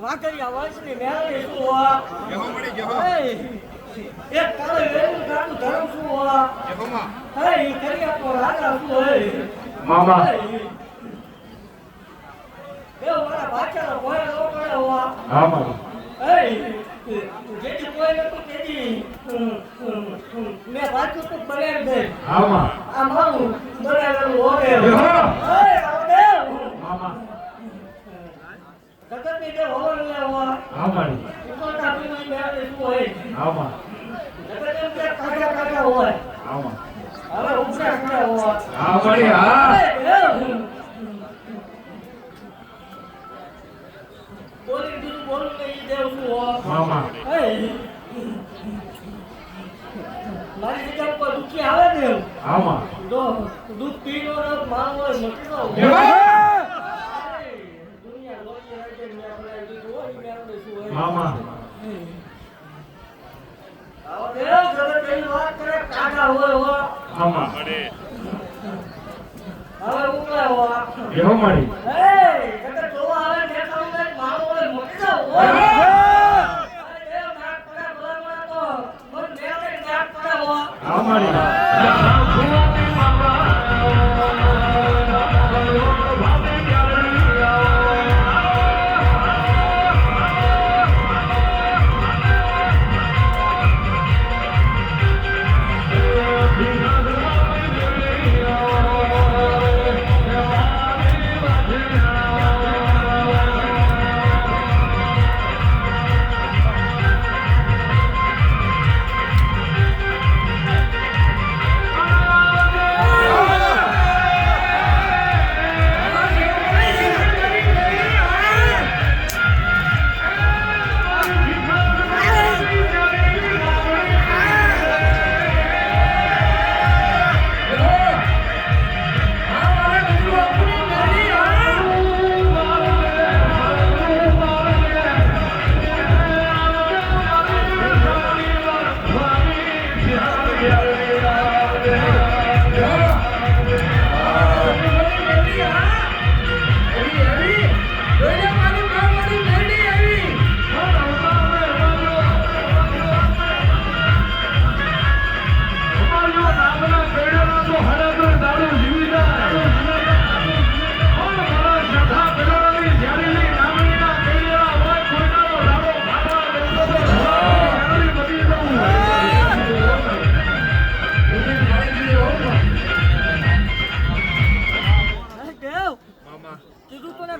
વાકરિયા વંશની મેળવી શું હોવા એક કાળે વેલું ગાતું ધર્મ શું હોવા હે ઈ કરિયા તો રાજા શું હોય મામા એ મારા બાચાનો કોઈ નો પડે હોવા હા મામા હે જેથી કોઈ નતું તેજી મેં વાંચ્યું તો બનાવી દે હા મામા આ મારું બનાવેલું હોવે હે આવદેવ મામા જગતની જે હોવન લેવા હા મારી ઉકળતા પીની મેળવી શું હોય હા મામા જગત એમ કે કાઢા કાઢા હોય હા મામા હવે ઉપરા ઉપરા હોય હા મારી હા બોલી દીધું બોલું નહીં દેવ શું હોય મામા મારી જગ્યા પર દુખી આવે ને હા મામા જો દૂધ પીનો ને માનો હોય મોટી નો દુનિયા લોચી રાખે મેં બનાવી દીધું હોય મેળવી શું હોય મામા આવો દેવ જગત એની વાત કરે કાઢા હોય હોય મામા હવે ઉકળા હોય એવો મારી જગત જોવા આવે દેખાવું ને માનો હોય મોટી નો હોય દેવ નાક પડે ભલામણા તો મન મેળવે નાક પડે હોય હા મારી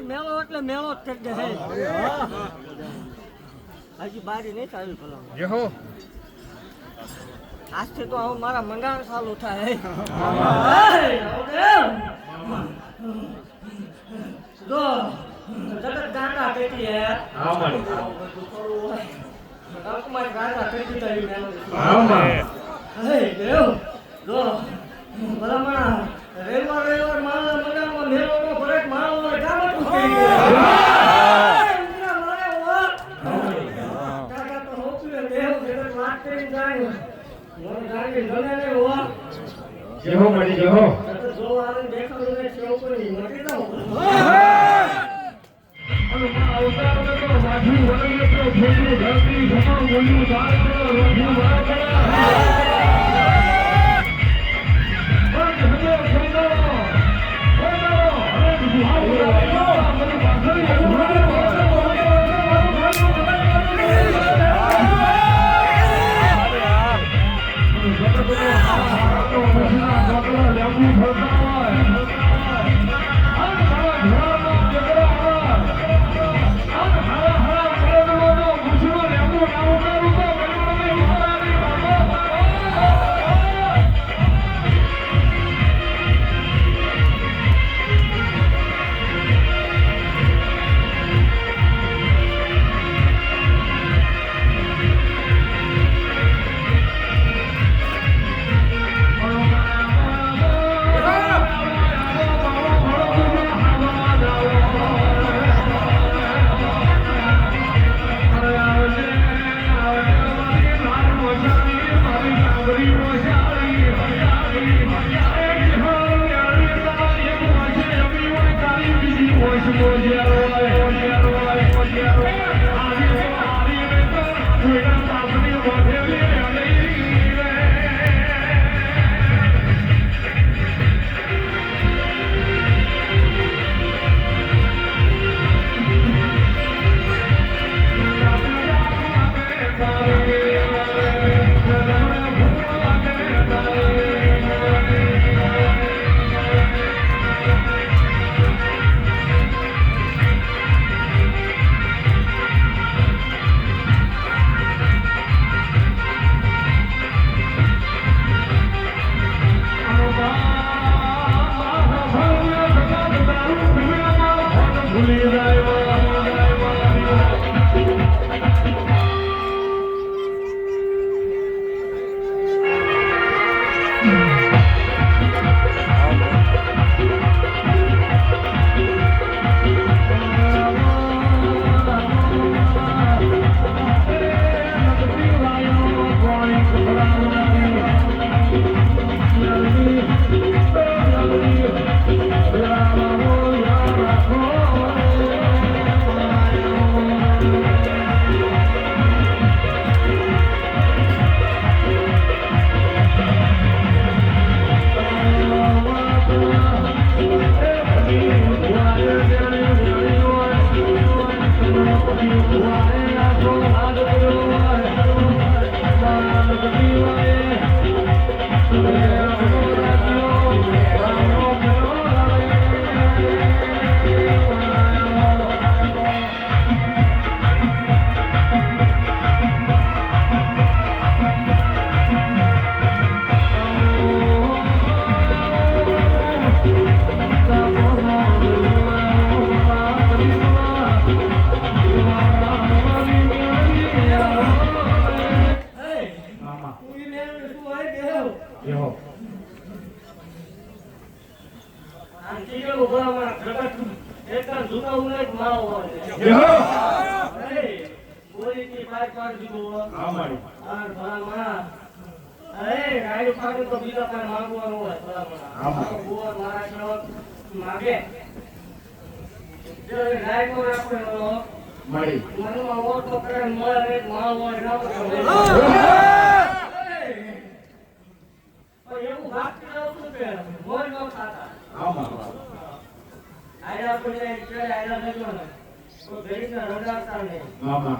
મેળો એટલે મેળો જ થઈ જાય હજી બારી નહીં ચાલુ કરો આજથી તો હું મારા મંડાણ ચાલુ થાય જો જગત ગાંડા કેટલી હે હા મારી રકમાઈ ગાંડા કેટલી થઈ મેળો હા મામા હે દેવ જો ભલામણા રેલવા મારા મંડાણમાં મેળો નો ફરક મારો ગામ જ થઈ જેવો મળી જેવો જો આવે દેખાડું ને સેવ કરી મટી દઉં Yeah. મામા તું ઈ લેવડે શું હોય બેહો. બેહો આ ટીકડો ભરામાં જગત એકદમ જૂનો ઉમેદ માવો હોય. બેહો બોલીથી પાર પાડ દીધો હોય. હા માડી આ ભરામાં અરે રાયુ પાડું તો બીજા કાંઈ માંગવાનું હોય ભરામાં. આમાં. આ બુઆ મારા જેવો માગે. જો એ રાયનો રાખેલો માડી મનમાં ઓળખો કરે ને મળે ને માવો હોય રાખો. પણ એવું ભાગતી રહું છું કે મોર ન ખાતા. આમાં આયલા આપણે એટલે આયલા લેજો ને તો ગરીબના રડાતા નહીં. મામા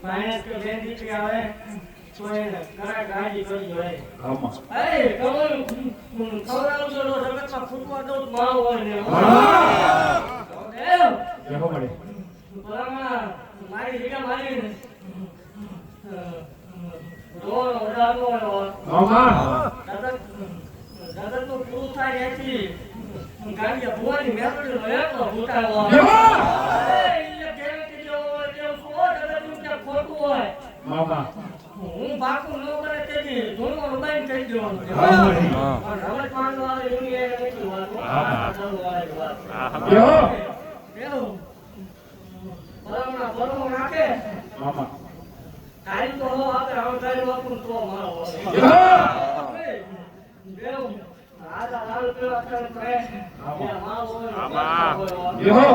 ફાઇનાન્સ કે બેન દીકરી આવે તો એને ઘણા કાળજી કરજો હોય. આમાં એ કમળ ખવડાવું છો તો જગતમાં ફૂટવા દઉં તો માવો હોય ને. એમ બેહો માડી ભલામણ મારી જગ્યા મારી ને રોવાનો ઉડાડનો હોય. મામા જગતનું પૂરું થાય એથી ગાડીયા ભુવાની મેળવી લેતો ફૂટાવો. મામા હું બાકું ન કરે તેથી ધૂળમાં ઉડાઈને કહી દેવાનું છે. હા માડી પણ રમત માંડવા વાળી એની એ નથી વાત. આ ચાલવાળી વાત. બેહો એવું ભલામણ ભરમો નાખે મામા તારી તો હો આપણે હવે તારી વાપરું તો મારો હોય. બેહો એવું આજા લાલ પેલા કરે કરે ત્યાં માવો હોય ને પાછો હોય. બેહો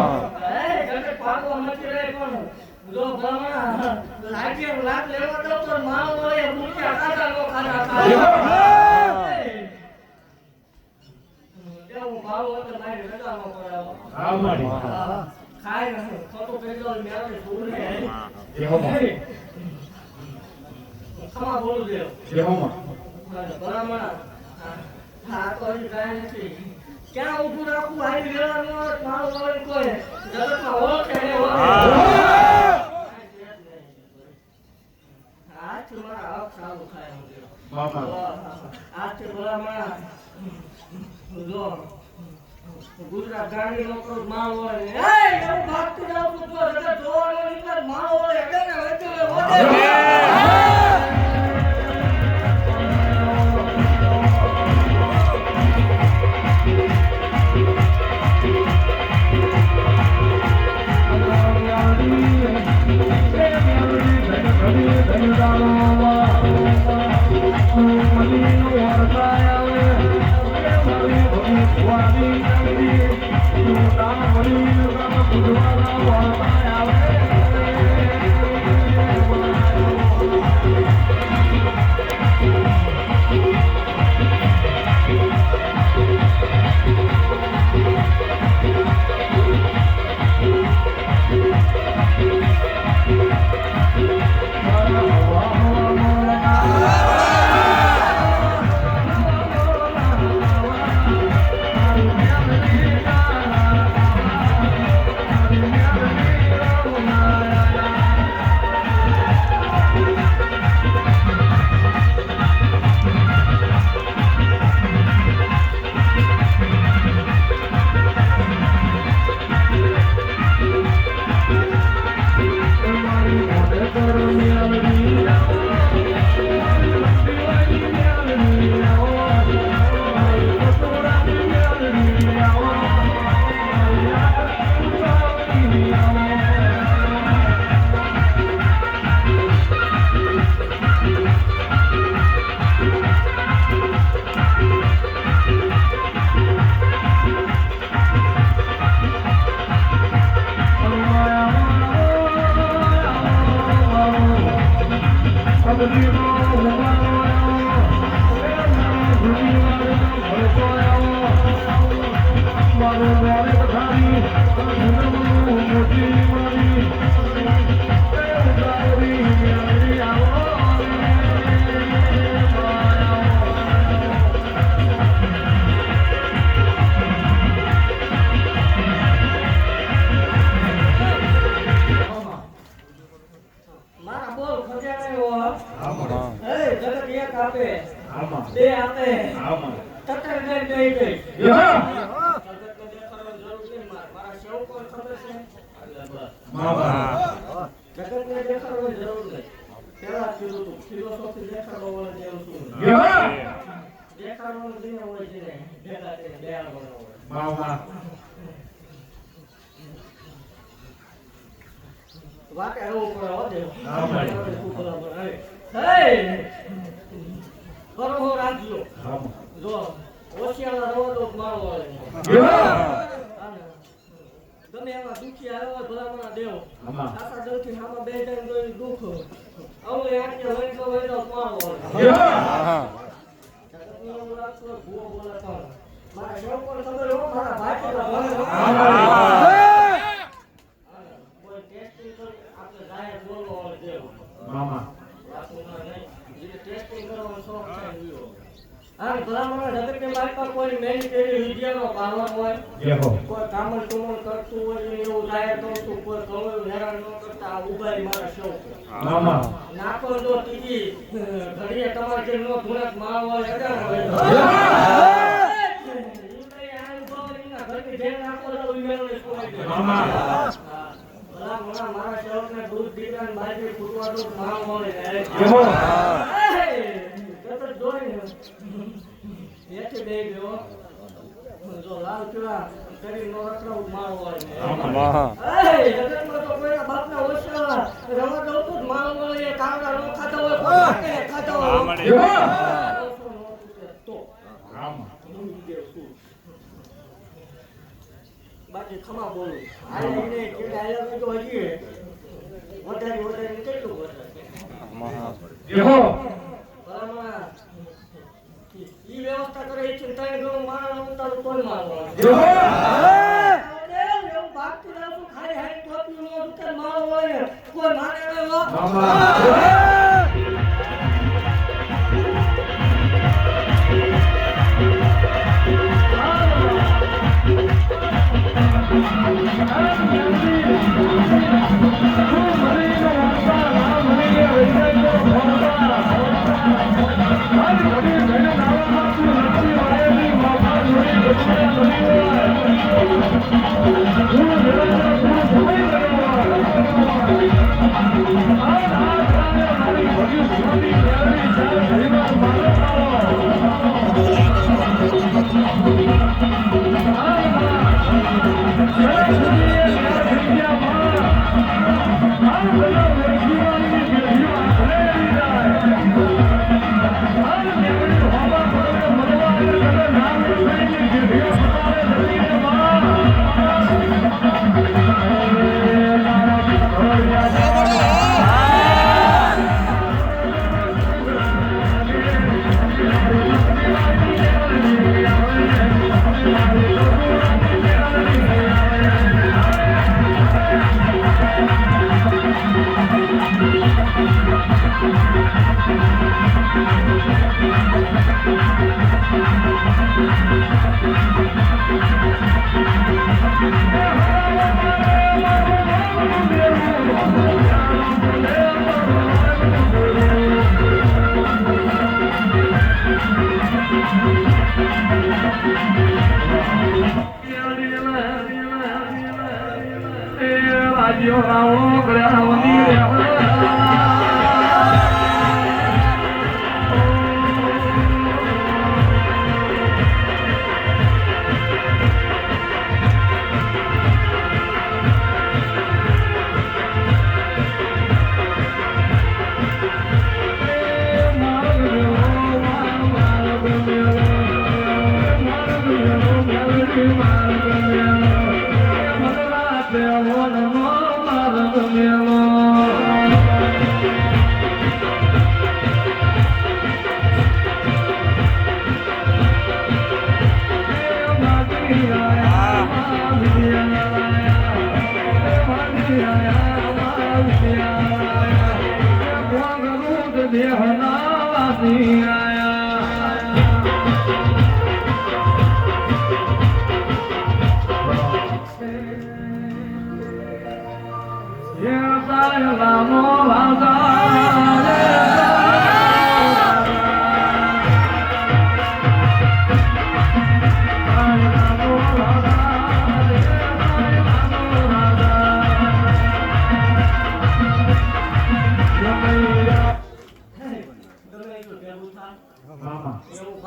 એ ઘરે પાકો નથી રે પણ જો ભલામણ લાગે લાગ લેવા દો તો માવો હોય મૂક્યા કાઢા નો ખાધા એવું માવો હોય તો મારી રજા નો કરાવો. હા માડી ખાય ને ખોટું પેલો મેળવે છોડને બેહો માડી ખમા બોલું દેવ બેહો માં ભલામણ હા તો હજી કાંઈ નથી. ક્યાં ઊભું રાખવું હારી વેળાનો મારો હોય કોઈ જગતમાં ઓળખે ને ઓળખે. આજથી મારા હક સારું થાય એમ છે. મામા આજથી ભલામણ જો ગુજરાત ગાંધી નો તો માલ હોય ને એવું ભાગતું જાવ તો જગત જોવાનો નીકળ માલ હોય એટલે ને વચ્ચે આવે હા માં તતર દે દે દે યો જગતને દેખાડવાની જરૂર છે મારા સેવકો ખબર છે મામા જગતને દેખાડવાની જરૂર નથી પેલા કીધું તું ફિલોસોફી દેખાડવાની જેવું શું યો દેખાડવાનું દિન હોય છે ને ભેગા કરીને દયા બનાવો મામા વાકે રહેવું પડે હો દેવ હા ભાઈ. તું બરાબર આવે હે કરો રાખજો મામા જો ઓશિયાળા રહો તો મારો આવે યો ગમે એમાં દુખી આવ્યો હોય ભલામણા દેવ મામા આખા દલથી સામા બે ટાઈમ તો દુઃખ અવલે આંકે હોય તો મારો આવે યો જગતની એવું લાગતું હોય ભૂવો બોલે પણ મારા સેવકોને ખબર હો મારા ભાઈ કોઈ ટેસ્ટિંગ કરી આપણે જાહેર બોલવો હોય દેવ મામા વાતોમાં નહીં જે ટેસ્ટિંગ કરવાનો શોખ છે એવો આ ભલામણા જગતની માર્ગમાં કોઈ મહેનત એવી વિદ્યાનો પાવર હોય યો કોઈ કામણ ટુમણ કરતું હોય ને એવું જાહેર કરતું કોઈ કવળું હેરાન ન કરતા ઉભા મારા શોખ મામા નાખો જો ત્રીજી ઘડીએ તમારે જે નો ધૂણક માળ હોય અડાણ હોય મામા મારા શેવકને દૂધ દીકરા ને બાજરી ફૂટવા દૂધ માળ મળે યો જોઈને એથી બે ગયો જો લાલ પીળા શરીર નો રખડવું માળ હોય જગતમાં તો કોઈના બાપના ઓછા રમત દઉં જ માળ મળે કાંગડા નો ખાતા હોય કોઈ ખાતા હોય યો તો મામા બાકી ખમા બોલું આ લઈને કે આયા તો હજી વધારે કેટલું વધારે યો બરાબર ઈ વ્યવસ્થા કરે છે તને ગણું મારા ઉતારું કોઈ મારવા યો એવું બાકી રાખું ખાલી હાઈ ટોપી નો ઉતર મારો હોય કોઈ મારે ન મામા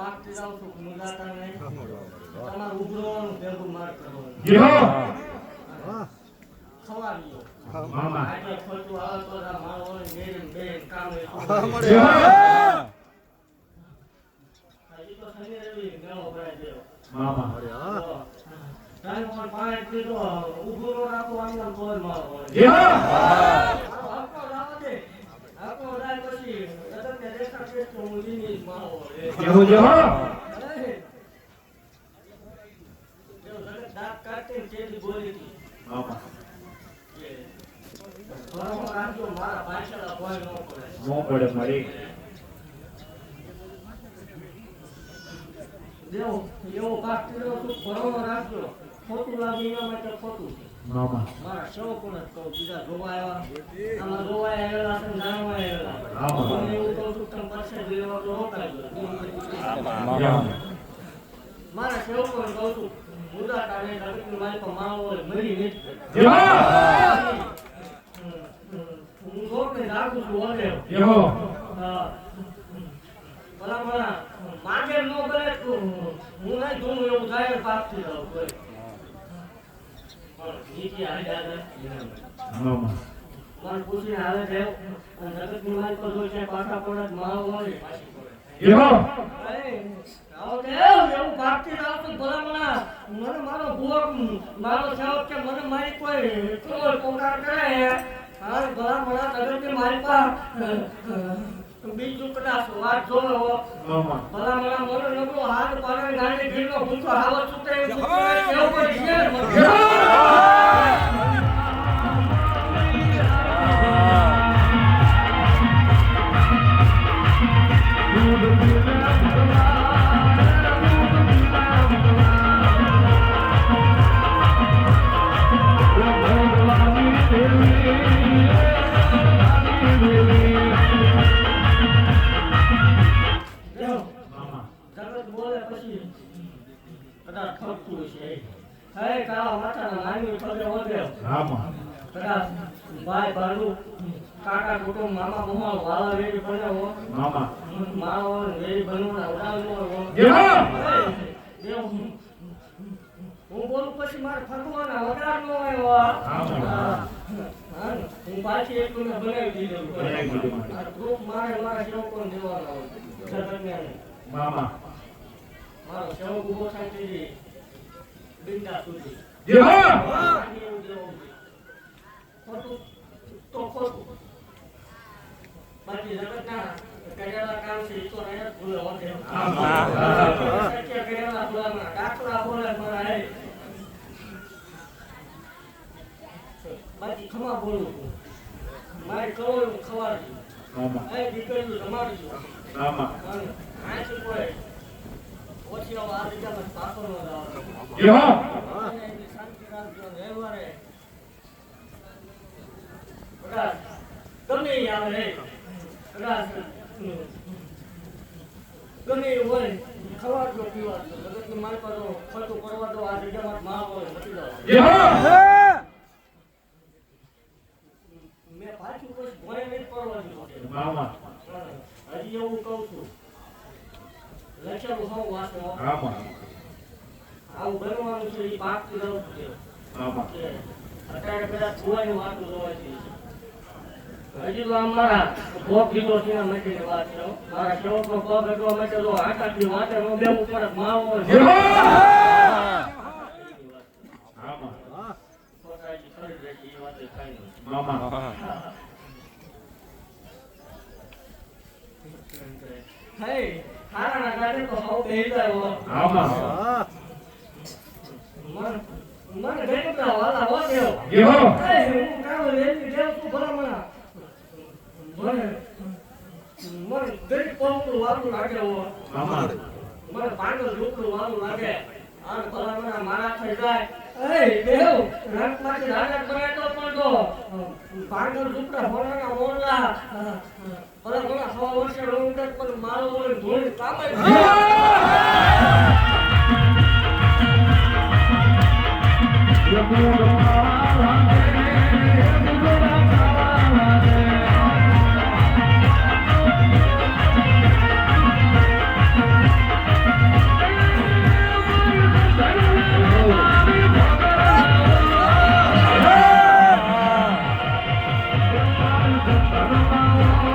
ભાગતી જાઉં છું મુંજાતા નહીં તમારું ઉભરવાનું ભેગું માર કરવાનું યો ખવાડી દો મામા આજે ખોટું આવે તો આ મારો બે કામ યો હજી તો શનિ રવિ મેળો ભરાઈ ગયો મામા ટાઈમ પર પાણી પીધો ઉભરો રાખવાનું કોઈ મારો યો આપકો લાવો દે આપકો લાય પછી રતન દેખા કે તો મુજીની મારો યો યો દાંત કાઢે જેલી બોલી હતી મામા બરાબર રાખજો મારા પાછળ કોઈ ન પડે નો પડે મારી દેવ એવો કાક કર્યો તો બરાબર રાખજો ખોટું લાગે એના માટે ખોટું છે મામા મારા શોખ ને તો બીજા જોવા આવ્યા આમાં જોવા આવેલા છે જાણવા આવેલા આમાં. હું એવું કહું છું તમે પાસે લેવા તો રોકાજો યો મારા સેવકો ને કહું છું મુદા કાઢે જગતની માલિક માળો હોય મરી નથી યો હું જોરને રાખું છું ઓલે યો હા ભલા માંગે ન કરે તો હું નહીં જોઉં એવું થાય પાપથી જાઉં કોઈ પણ નીચે આવી જાય મામા મન પૂછીને આવે છે અને જગતની માલિક પર જોઈ છે પાછા પડે માળો હોય પાછી પડે યો આવો દેવ એવું પાપથી જાઉં છું ભલા મને મારો ભૂખ મારો સેવક કે મને મારી કોઈ કોઈ પોકાર કરે હા ભલા જગતની માલિક પર બીજું કદાચ વાત જોવો મામા ભલા મને નબળો હાથ પાડે ગાડી ગીરનો ભૂખો હાવર છૂટે એવું કોઈ છે મામા જગત બોલે પછી કદાચ ખોટું છે હે કાળા માથાના નાની પગે વધે મામા કદાચ ભાઈ ભાડું કાકા કુટુંબ મામા મમ્મા વાલા વેરી બનાવો મામા માવો વેરી બનવાના ઉડાવવો યો દેવ હું બોલું પછી મારે ફરવાના વગાર નો આવ્યો હું પાછી એટલું બનાવી દીધું બનાવી દીધું. આ ગ્રુપ મારા સેવકો દેવાનો જગતને મામા મારો સેવક ઉભો થાય તે બિંદા સુધી યો ખોટું તો ખોટું બાકી જગતના કરેલા કામ છે એ તો રહ્યા જ ભૂલે હોતે સત્ય કરેલા ભૂલાના દાખલા બોલે મારા હે બાકી ખમા બોલું છું મારે કહો એવું ખવાડજો મામા એ દીકરીઓ તમારી મામા આ શું કોઈ ઓછી આ દીકરામાં પાછો ન જાવ યો શાંતિ રાખજો વ્યવહારે કદાચ ગમે ઈ આવે રે કદાચ ગમે ઈ હોય ખવાડજો પીવાડજો જગતની માલ પર ખર્ચો કરવા દો આ જગ્યામાં માલ હોય મટી જાવ યો મેં પાછું કોઈ ભોય નહીં પડવા દીધું મામા હજી એવું કહું છું લખેલું હોઉં વાંચો મામા આવું બનવાનું છે એ પાક રહું છું મામા અત્યારે કદાચ છોવાની વાતો જોવાય છે હજી તો અમારા ભોગ દીધો છે એના માટેની વાત છે મારા સેવકનો પગ એટલો માટે તો આટાથી વાંચે નો બેવું પડે માવો મામા પોતાની ખરી રહેશે એ વાતે કાંઈ નહીં મામા હે હારાના ગાડે તો હવ બેહી જાય મામા મને ગેટલા વાલા હો દેવ યો હે હું કામ લેલી દેવ તું ભલા મને ગરીબ પંપનું વાલું લાગે હો મામા મને પાંડવ ઝૂકડું વાલું લાગે આ ભલા મને મારા થઈ જાય એ દેવ રંગમાંથી રાજા કરે તો પણ તો પાંડવ ઝૂકડા હોનાના મોરલા ભલા મને 100 વર્ષે રહું પણ મારો ઓલે ધૂળ કામે યો